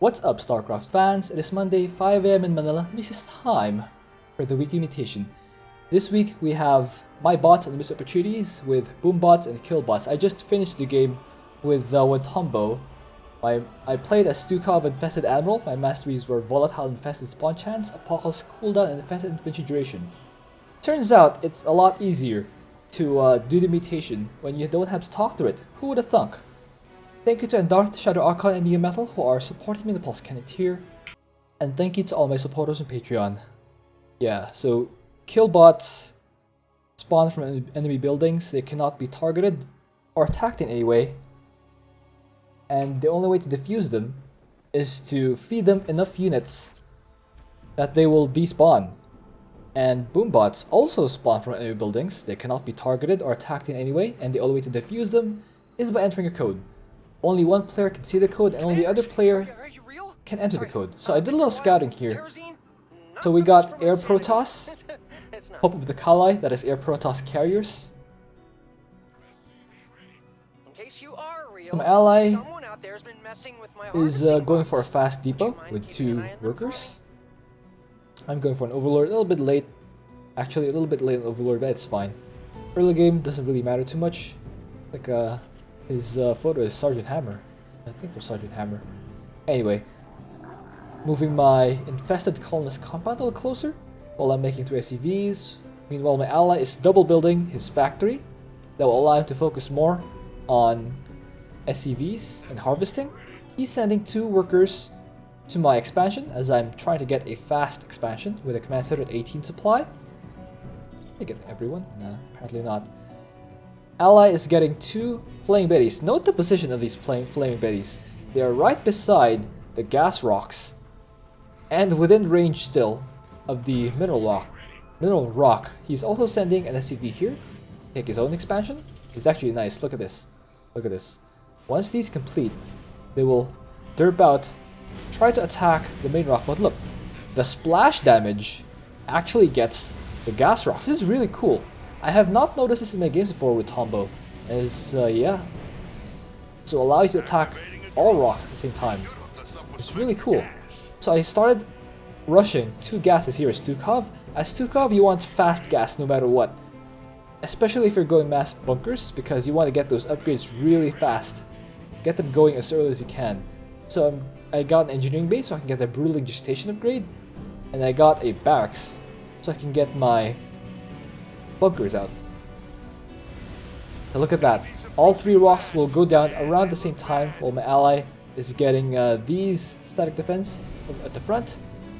What's up, Starcraft fans? It is Monday, 5 AM in Manila. This is time for the weekly mutation. This week we have my bots and miss opportunities with boom bots and kill bots. I just finished the game with Tombo. I played as Stukov Infested Admiral. My masteries were Volatile Infested Spawn Chance, Apocalypse Cooldown, and Infested Infantry Duration. Turns out it's a lot easier to do the mutation when you don't have to talk to it. Who would have thunk? Thank you to Andarth, Shadow Archon, and Metal who are supporting me in the Pulse Cannon tier. And thank you to all my supporters on Patreon. Yeah, so kill bots spawn from enemy buildings. They cannot be targeted or attacked in any way. And the only way to defuse them is to feed them enough units that they will despawn. And boom bots also spawn from enemy buildings. They cannot be targeted or attacked in any way, and the only way to defuse them is by entering a code. Only one player can see the code, and only the other player can enter the code. So I did a little scouting here. So we got Air Protoss, Hope of the Kali, that is Air Protoss carriers. My ally is going for a fast depot with 2 workers. I'm going for an Overlord, a little bit late. Actually, a little bit late on Overlord, but it's fine. Early game doesn't really matter too much. Like his photo is Sergeant Hammer. I think for Sergeant Hammer. Anyway, moving my infested colonist compound a little closer while I'm making 3 SCVs. Meanwhile, my ally is double building his factory that will allow him to focus more on SCVs and harvesting. He's sending 2 workers to my expansion as I'm trying to get a fast expansion with a command center at 18 supply. I get everyone? No, apparently not. Ally is getting 2 Flaming Betties. Note the position of these Flaming Betties. They are right beside the gas rocks and within range still of the mineral rock. He's also sending an SCV here to take his own expansion. It's actually nice. Look at this. Look at this. Once these complete, they will derp out, try to attack the main rock. But look, the splash damage actually gets the gas rocks. This is really cool. I have not noticed this in my games before with Tombo. Yeah. So allows you to attack all rocks at the same time. It's really cool. So I started rushing 2 gases here as Stukov. As Stukov, you want fast gas no matter what. Especially if you're going mass bunkers, because you want to get those upgrades really fast. Get them going as early as you can. So I got an engineering base so I can get a Brutal Gestation upgrade. And I got a barracks so I can get my bunkers out. So look at that. All 3 rocks will go down around the same time while my ally is getting these static defense at the front.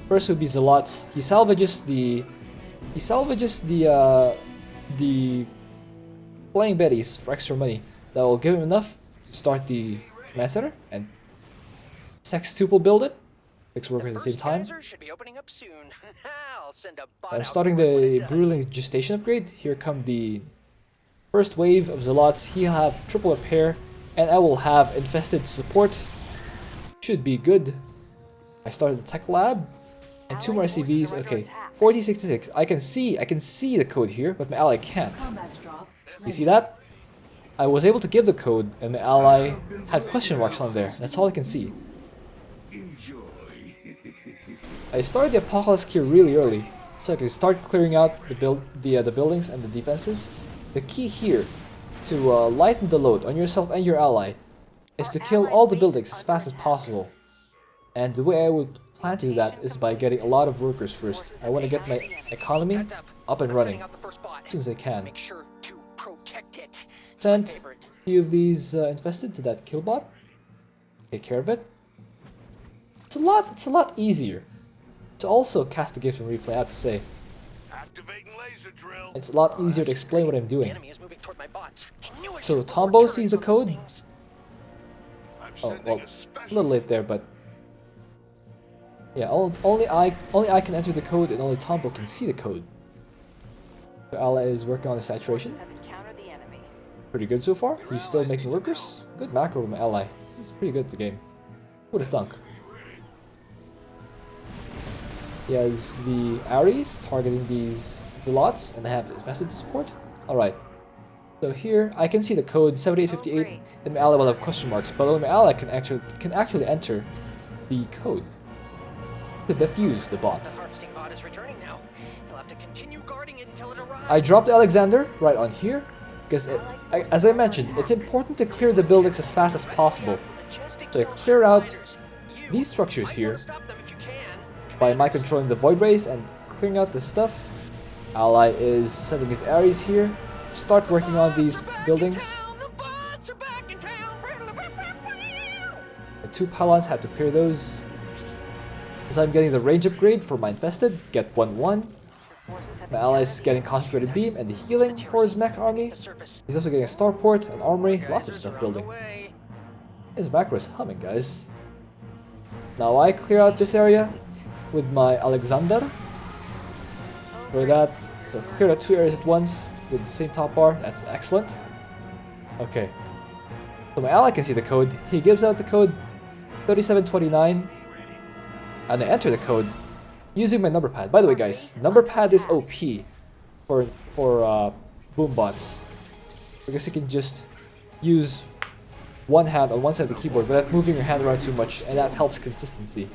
First would be Zealots. He salvages the Flaming Betties for extra money. That will give him enough to start the command center and sextuple build it. 6 workers at the same time. I'm starting the Brutal Gestation upgrade. Here come the first wave of Zealots. He'll have triple repair, and I will have infested support. Should be good. I started the tech lab, and 2 more SCVs. Okay, 4066. I can see the code here, but my ally can't. You see that? I was able to give the code, and my ally had question marks on there. That's all I can see. I started the Apocalypse here really early, so I can start clearing out the buildings and the defenses. The key here to lighten the load on yourself and your ally is to kill all the buildings as fast as possible. And the way I would plan to do that is by getting a lot of workers first. I want to get my economy up and running as soon as I can. Send a few of these infested to that kill bot. Take care of it. It's a lot easier to also cast the gift and replay, I have to say. It's a lot easier to explain what I'm doing. So Tombo sees the code. Oh, well, a little late there, but yeah, only I can enter the code, and only Tombo can see the code. The ally is working on the saturation. Pretty good so far. He's still making workers. Good macro with my ally. He's pretty good at the game. Who would have thunk? He has the Ares targeting these Zealots, and I have infested support. Alright. So here I can see the code 7858, and my ally will have question marks, but only my ally can actually enter the code to defuse the bot. The harvesting bot is returning now. He'll have to continue guarding it until it arrives. I dropped Alexander right on here because, as I mentioned, it's important to clear the buildings as fast as possible. So I clear out these structures here by my controlling the void rays and clearing out the stuff. Ally is sending his Ares here to start working on these buildings. The 2 pylons have to clear those. As I'm getting the range upgrade for my infested, get 1-1. My ally is getting concentrated beam and the healing for his mech army. He's also getting a starport, an armory, lots of stuff building. His macro is humming, guys. Now I clear out this area with my Alexander. For that, so clear out 2 areas at once with the same top bar. That's excellent. Okay. So my ally can see the code. He gives out the code 3729. And I enter the code using my number pad. By the way, guys, number pad is OP for boom bots, because you can just use one hand on one side of the keyboard without moving your hand around too much, and that helps consistency.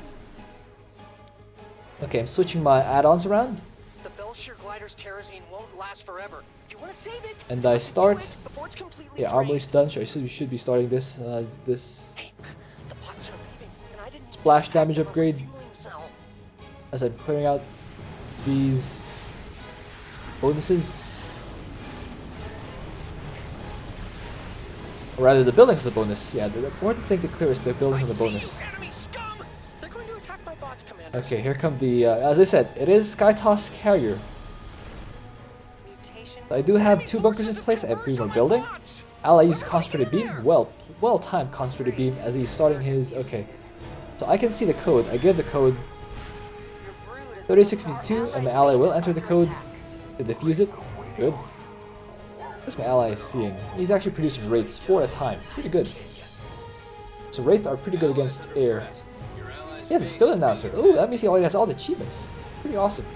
Okay, I'm switching my add-ons around. The Belshire glider's terrazine won't last forever. If you want to save it, and I start. Yeah, drained. armory's done. So we should be starting this this Hey, the bots are leaving, and I didn't splash damage upgrade. As I'm clearing out these bonuses. Or rather, the buildings are the bonus. Yeah, the important thing to clear is the buildings and the bonus. Okay, here come the, as I said, it is Skytoss Carrier. I do have 2 bunkers in place. I have 3 more building. Ally used concentrated beam. Well timed concentrated beam as he's starting his, okay. So I can see the code. I give the code 3652, and my ally will enter the code to defuse it. Good. What's my ally seeing? He's actually producing rates 4 at a time. Pretty good. So rates are pretty good against air. Yeah, the stone announcer. Oh, that means he already has all the achievements. Pretty awesome.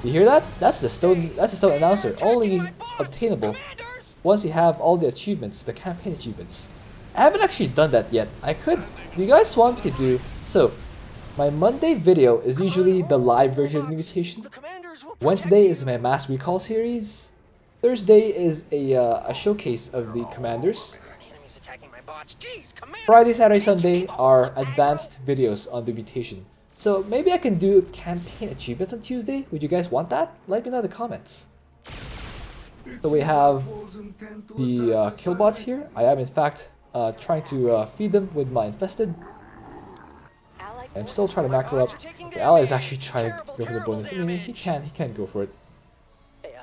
You hear that? That's the stone announcer. Only obtainable once you have all the achievements, the campaign achievements. I haven't actually done that yet. I could. Do you guys want me to do so? My Monday video is usually the live version of the Mutation. Wednesday is my mass recall series. Thursday is a showcase of the commanders. Friday, Saturday, Sunday are advanced videos on the Mutation. So maybe I can do campaign achievements on Tuesday. Would you guys want that? Let me know in the comments. So we have the kill bots here. I am in fact trying to feed them with my infested. I'm still trying to macro up. The ally is actually trying to go for the bonus. I mean, he can go for it. Hey,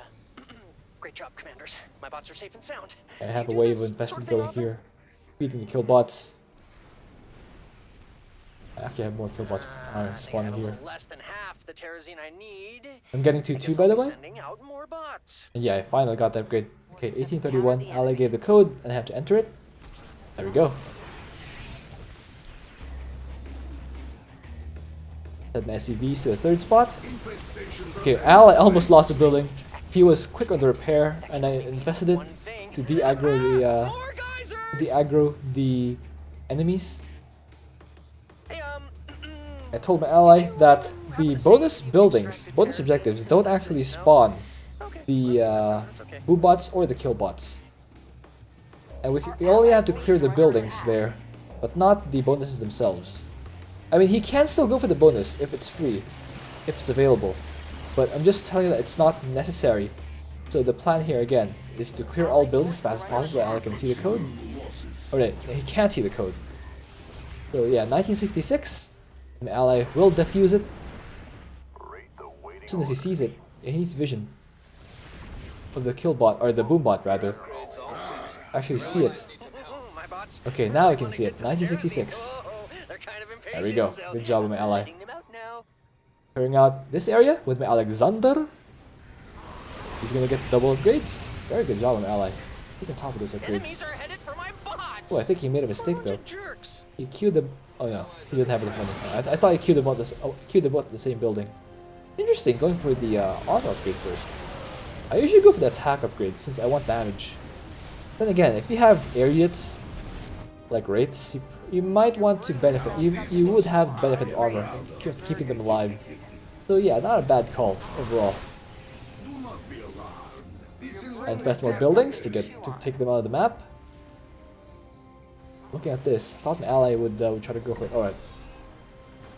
great job, commanders. My bots are safe and sound. I have a wave of infested going here, feeding the kill bots. I actually have more kill bots spawning here. Less than half the terrazine I need. I'm getting to 2 by the way. Sending out more bots. And yeah, I finally got that upgrade. Okay, 1831. Ally gave the code, and I have to enter it. There we go. Set my SCVs to the 3rd spot. Okay, Ally almost lost the building. He was quick on the repair, and I invested it to de-aggro the enemies. I told my ally that the bonus buildings, bonus objectives, don't actually spawn the boom bots or the kill bots. And we only have to clear the buildings there, but not the bonuses themselves. I mean, he can still go for the bonus if it's free, if it's available. But I'm just telling you that it's not necessary. So the plan here, again, is to clear all buildings as fast as possible so Ally can see the code. Alright, he can't see the code. So yeah, 1966. An ally will defuse it as soon as he sees it. He needs vision of the kill bot, or the boom bot rather. Actually see it. Okay, now I can see it. 1966. There we go. Good job with my ally. Clearing out this area with my Alexander. He's gonna get double upgrades. Very good job with my ally. He can top of those upgrades. Oh, I think he made a mistake though. He queued them. Oh no, he didn't have enough money. I thought he queued them both at the same building. Interesting, going for the armor upgrade first. I usually go for the attack upgrade since I want damage. Then again, if you have air units, like wraiths, you might want to benefit. You would have the benefit of armor, keeping them alive. So yeah, not a bad call overall. I invest more buildings to take them out of the map. Looking at this, thought my ally would try to go for it.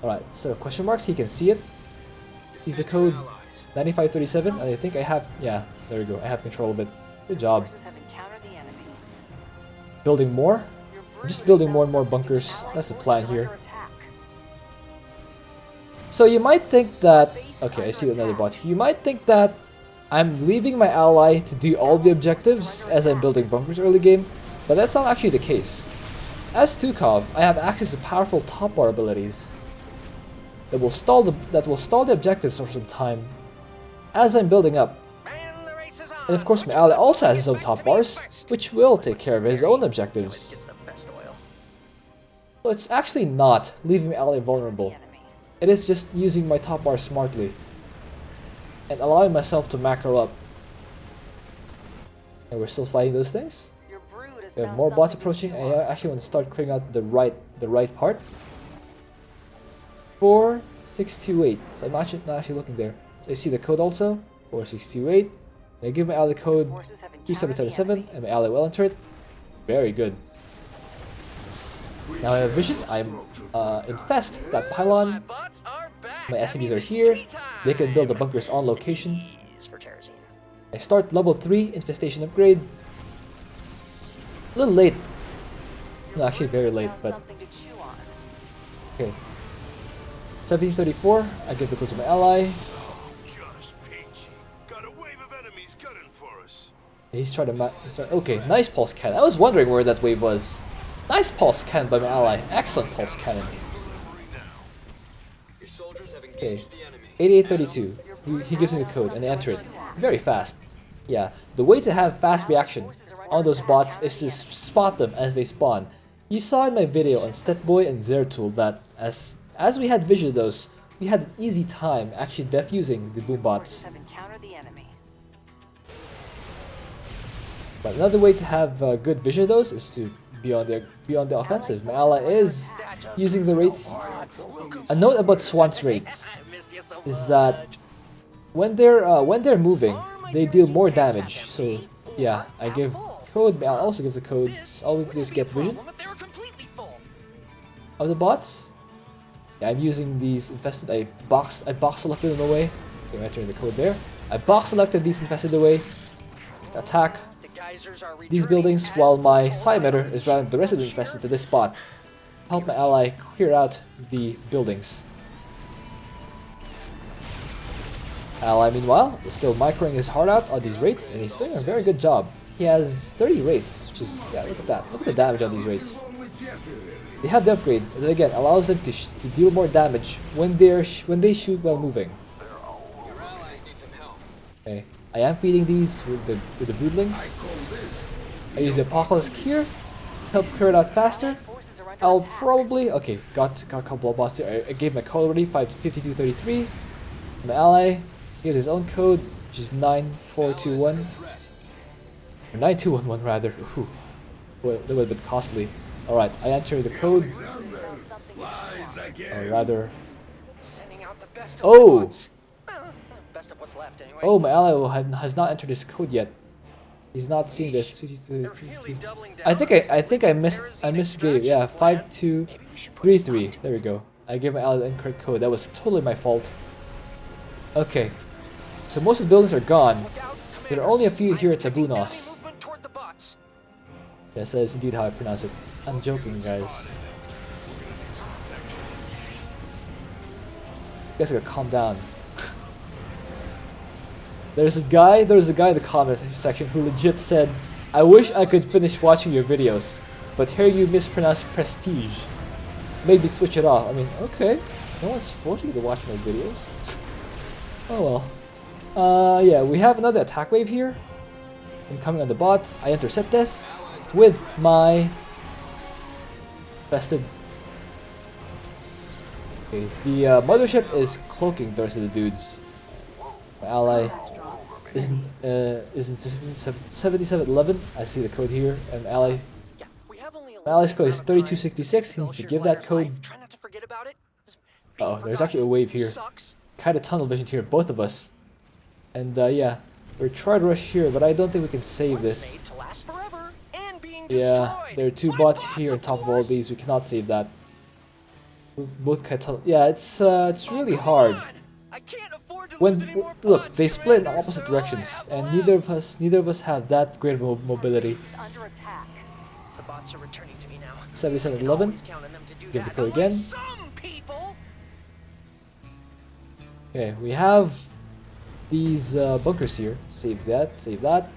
Alright, so question marks, he can see it. He's the code 9537, and I think I have, yeah, there we go, I have control of it. Good job. Building more? I'm just building more and more bunkers, that's the plan here. So you might think that, okay, I see another bot here. You might think that I'm leaving my ally to do all the objectives as I'm building bunkers early game, but that's not actually the case. As Tukov, I have access to powerful top bar abilities that will stall the objectives for some time as I'm building up. And of course my ally also has his own top bars, which will take care of his own objectives. So it's actually not leaving my ally vulnerable. It is just using my top bar smartly and allowing myself to macro up. And we're still fighting those things. We have more bots approaching. I actually want to start clearing out the right part. 4628. So I'm not actually looking there. So I see the code also. 4628. I give my ally code 2777 and my ally will enter it. Very good. Now I have vision. I'm infest that pylon. My SCVs are here. They can build the bunkers on location. I start level 3 infestation upgrade. A little late. No, actually very late, but okay. 1734. I give the code to my ally. He's trying to okay, nice pulse cannon. I was wondering where that wave was. Nice pulse cannon by my ally. Excellent pulse cannon. Okay, 8832. He gives me the code and I enter it. Very fast. Yeah, the way to have fast reaction on those bots is to spot them as they spawn. You saw in my video on Stetboy and Zertul that as we had vision of those, we had an easy time actually defusing the boom bots. But another way to have good vision of those is to be on the offensive. My ally is using the rates. A note about Swan's rates is that when they're moving, they deal more damage. So yeah, I give code. I'll also give the code. So all we do is get vision of the bots. Yeah, I'm using these infested. I box selected them away. Okay, I'm entering the code there. I box selected these infested away. Attack these buildings while my side emitter is routing the rest of the infested to this spot. Help my ally clear out the buildings. Ally, meanwhile, is still microing his heart out on these rates, and he's doing a very good job. He has 30 rates, which is, yeah, look at that. Look at the damage on these rates. They have the upgrade, and then again, allows them to deal more damage when they shoot while moving. Okay, I am feeding these with the broodlings. I use the Apocalypse here to help clear it out faster. I'll probably, okay, got a couple of bots here. I gave my code already, 5233. My ally, he has his own code, which is 9421. Or 9211 rather. Ooh, a little bit costly. Alright, I enter the code. Or rather... Oh! Oh, my ally has not entered his code yet. He's not seeing this. I think I misgave. Yeah, 5233. There we go. I gave my ally the incorrect code. That was totally my fault. Okay, so most of the buildings are gone. There are only a few here at Tabunos. Yes, that is indeed how I pronounce it. I'm joking, guys. You guys gotta calm down. There was a guy in the comment section who legit said, "I wish I could finish watching your videos, but here you mispronounce prestige. Made me switch it off." I mean, okay, no one's forcing you to watch my videos. Oh well. Yeah, we have another attack wave here. I'm coming on the bot. I intercept this with my festive. Okay, the mothership is cloaking the rest of the dudes. My ally is in 7711. I see the code here, and ally My ally's code is 3266. He needs to give that code. Try not to forget about it. Oh, there's actually a wave here. Kind of tunnel vision here, both of us. And yeah, we're trying to rush here, but I don't think we can save this. Yeah, there are two bots here on top of all these. We cannot save that. We both kind of tunnel. Yeah, it's really hard. When look, they split in opposite directions, and neither of us have that great of mobility. 7711. Give the code again. Okay, we have these bunkers here. Save that. Save that.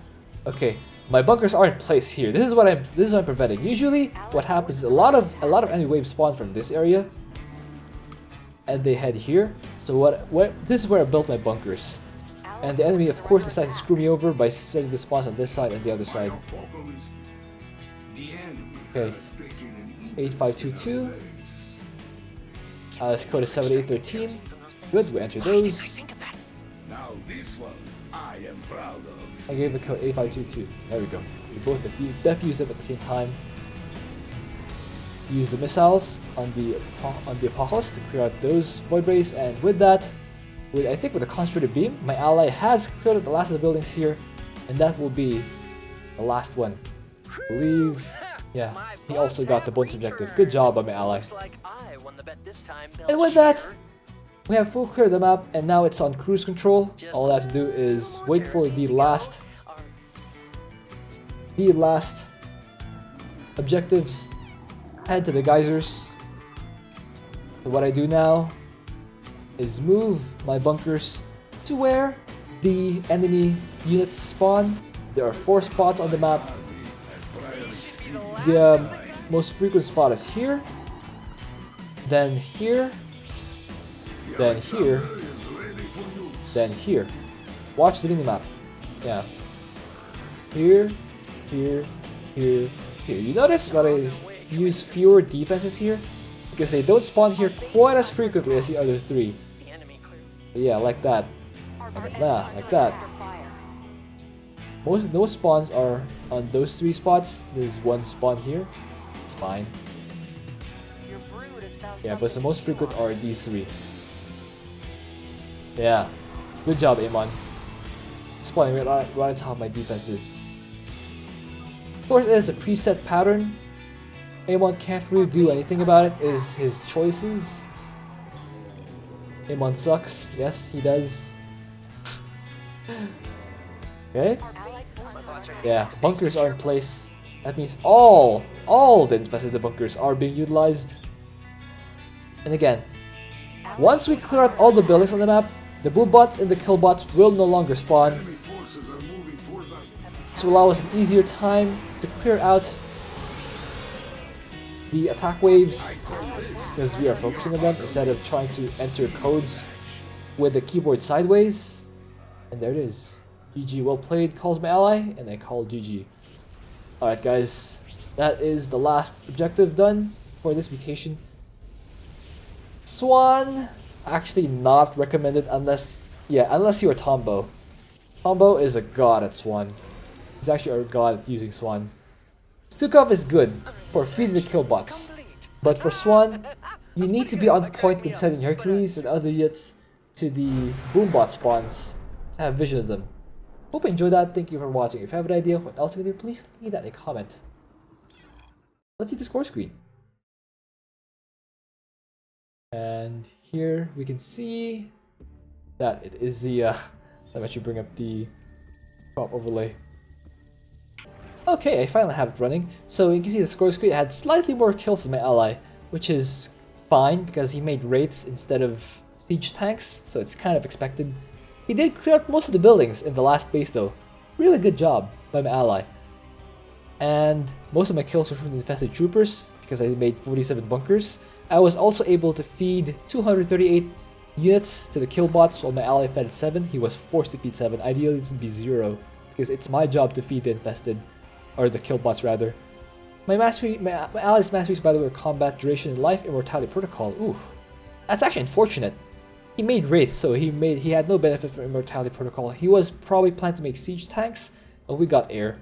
Okay, my bunkers are in place here. This is what I'm preventing. Usually, what happens is a lot of enemy waves spawn from this area, and they head here. So this is where I built my bunkers. And the enemy, of course, decides to screw me over by setting the spawns on this side and the other side. Okay, 8522. This code is 7813. Good, we enter those. Now this one I am proud of. I gave the code 8522. There we go. We both defuse them at the same time. Use the missiles on the Apocalypse to clear out those void rays, and with that, I think with a concentrated beam, my ally has cleared out the last of the buildings here, and that will be the last one. I believe, yeah, he also got the bonus objective. Good job by my ally. And with that, we have full clear of the map, and now it's on cruise control. All I have to do is wait for the last objectives. Head to the geysers. So what I do now is move my bunkers to where the enemy units spawn. There are 4 spots on the map. The most frequent spot is here, then here, then here, then here. Watch the minimap. Yeah. Here, here, here, here. You notice that I use fewer defenses here? Because they don't spawn here quite as frequently as the other 3. But yeah, like that. Like that. Most spawns are on those 3 spots. There's 1 spawn here. It's fine. Yeah, but the most frequent are these 3. Yeah. Good job, Amon. Spawning right on top of my defenses. Of course, it is a preset pattern. Amon can't really do anything about it. It is his choices. Amon sucks. Yes, he does. Okay. Yeah, bunkers are in place. That means all the infested bunkers are being utilized. And again, once we clear out all the buildings on the map, the boom bots and the kill bots will no longer spawn. This will allow us an easier time to clear out the attack waves, because we are focusing on them instead of trying to enter codes with the keyboard sideways. And there it is. GG, well played, calls my ally, and I call GG. Alright guys, that is the last objective done for this mutation. Swan, actually not recommended unless you're Tombo. Tombo is a god at Swan. He's actually a god at using Swan. Stukov is good for feeding the kill bots, but for Swan, you need to be on point with sending Hercules and other units to the boombot spawns to have vision of them. Hope you enjoyed that. Thank you for watching. If you have an idea of what else we can do, please leave that in a comment. Let's see the score screen. And here we can see that it is the let me actually bring up the top overlay. Okay, I finally have it running. So you can see the score screen had slightly more kills than my ally, which is fine because he made raids instead of siege tanks, so it's kind of expected. He did clear out most of the buildings in the last base though. Really good job by my ally. And most of my kills were from the infested troopers because I made 47 bunkers. I was also able to feed 238 units to the kill bots while my ally fed 7. He was forced to feed 7. Ideally it would be 0 because it's my job to feed the infested, or the kill bots rather. My ally's masteries, by the way, were combat, duration, and life, immortality protocol. Ooh, that's actually unfortunate. He made raids, so he had no benefit from immortality protocol. He was probably planning to make siege tanks, but we got air.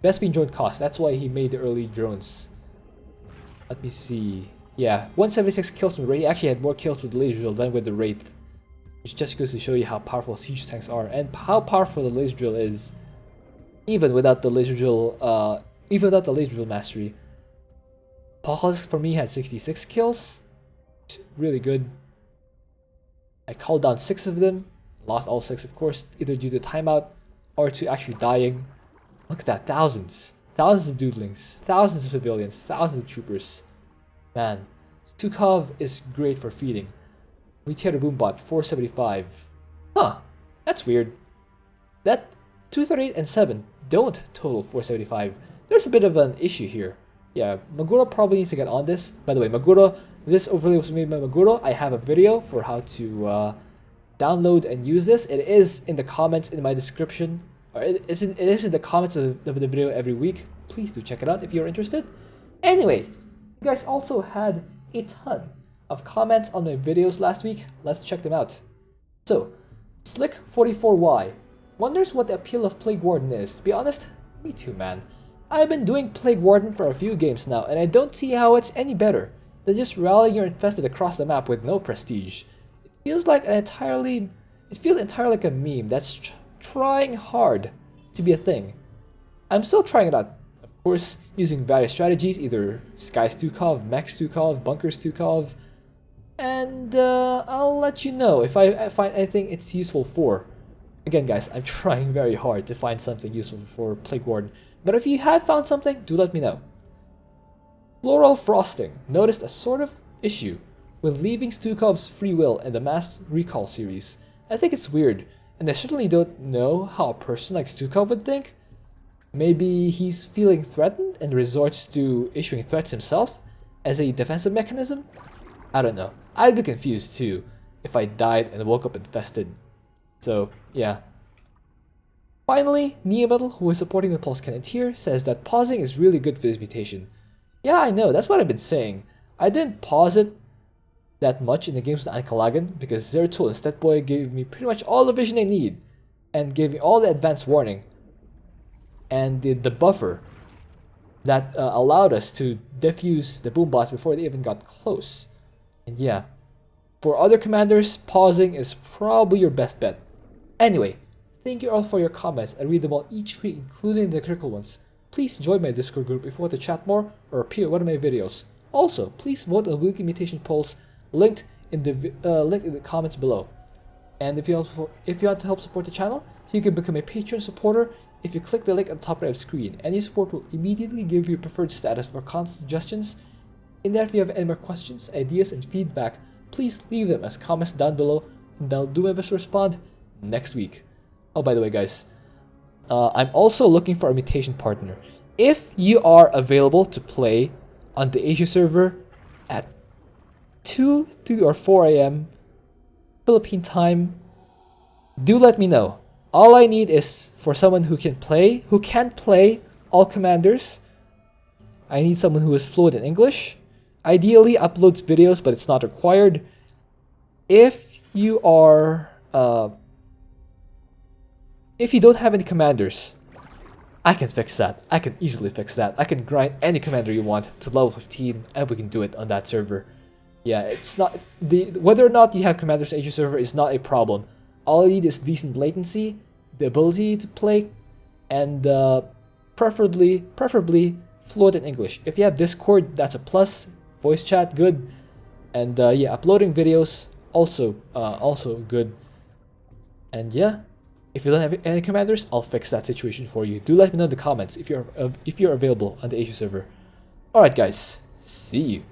Best being drone cost. That's why he made the early drones. Let me see. Yeah, 176 kills with Wraith. He actually had more kills with the laser drill than with the Wraith. Which just goes to show you how powerful siege tanks are and how powerful the laser drill is. Even without the laser drill, mastery. Apocalypse for me had 66 kills. Really good. I called down 6 of them. Lost all 6, of course, either due to timeout or to actually dying. Look at that, thousands. Thousands of doodlings, thousands of civilians, thousands of troopers. Man, Stukov is great for feeding. Mutation boom bot, 475. Huh, that's weird. That 238 and 7 don't total 475. There's a bit of an issue here. Yeah, Maguro probably needs to get on this. By the way, Maguro, this overlay was made by Maguro. I have a video for how to download and use this. It is in the comments in my description. Or it is in the comments of the video every week. Please do check it out if you're interested. Anyway, you guys also had a ton of comments on my videos last week. Let's check them out. So, Slick44Y wonders what the appeal of Plague Warden is. To be honest, me too, man. I've been doing Plague Warden for a few games now, and I don't see how it's any better than just rallying your infested across the map with no prestige. It feels entirely like a meme that's trying hard to be a thing. I'm still trying it out, of course, using various strategies, either Sky Stukov, Mech Stukov, Bunker Stukov, and I'll let you know if I find anything it's useful for. Again, guys, I'm trying very hard to find something useful for Plague Warden, but if you have found something, do let me know. Floral Frosting noticed a sort of issue with leaving Stukov's free will in the Mass Recall series. I think it's weird, and I certainly don't know how a person like Stukov would think. Maybe he's feeling threatened and resorts to issuing threats himself as a defensive mechanism? I don't know. I'd be confused too if I died and woke up infested. So, yeah. Finally, Neometal, who is supporting the Pulse Cannon tier, says that pausing is really good for this mutation. Yeah, I know, that's what I've been saying. I didn't pause it that much in the games with Ankalagan because Zeratul and Stetboy gave me pretty much all the vision I need and gave me all the advanced warning and the buffer that allowed us to defuse the boom bots before they even got close. And yeah, for other commanders, pausing is probably your best bet. Anyway, thank you all for your comments. I read them all each week, including the critical ones. Please join my Discord group if you want to chat more or appear in one of my videos. Also, please vote on the weekly mutation polls linked in the comments below. And if you want to help support the channel, you can become a Patreon supporter if you click the link on the top right of the screen. Any support will immediately give you preferred status for content suggestions. And if you have any more questions, ideas, and feedback, please leave them as comments down below, and I'll do my best to respond next week. Oh, by the way, guys, I'm also looking for a mutation partner. If you are available to play on the Asia server at 2, 3, or 4 a.m. Philippine time, do let me know. All I need is for someone who can play all commanders. I need someone who is fluent in English. Ideally uploads videos, but it's not required. If you are if you don't have any commanders, I can fix that. I can easily fix that. I can grind any commander you want to level 15 and we can do it on that server. Yeah, it's not whether or not you have commanders on Asia server is not a problem. All I need is decent latency, the ability to play, and preferably fluent in English. If you have Discord, that's a plus. Voice chat, good. And yeah, uploading videos, also good. And yeah, if you don't have any commanders, I'll fix that situation for you. Do let me know in the comments if you're available on the Asia server. Alright guys, see you.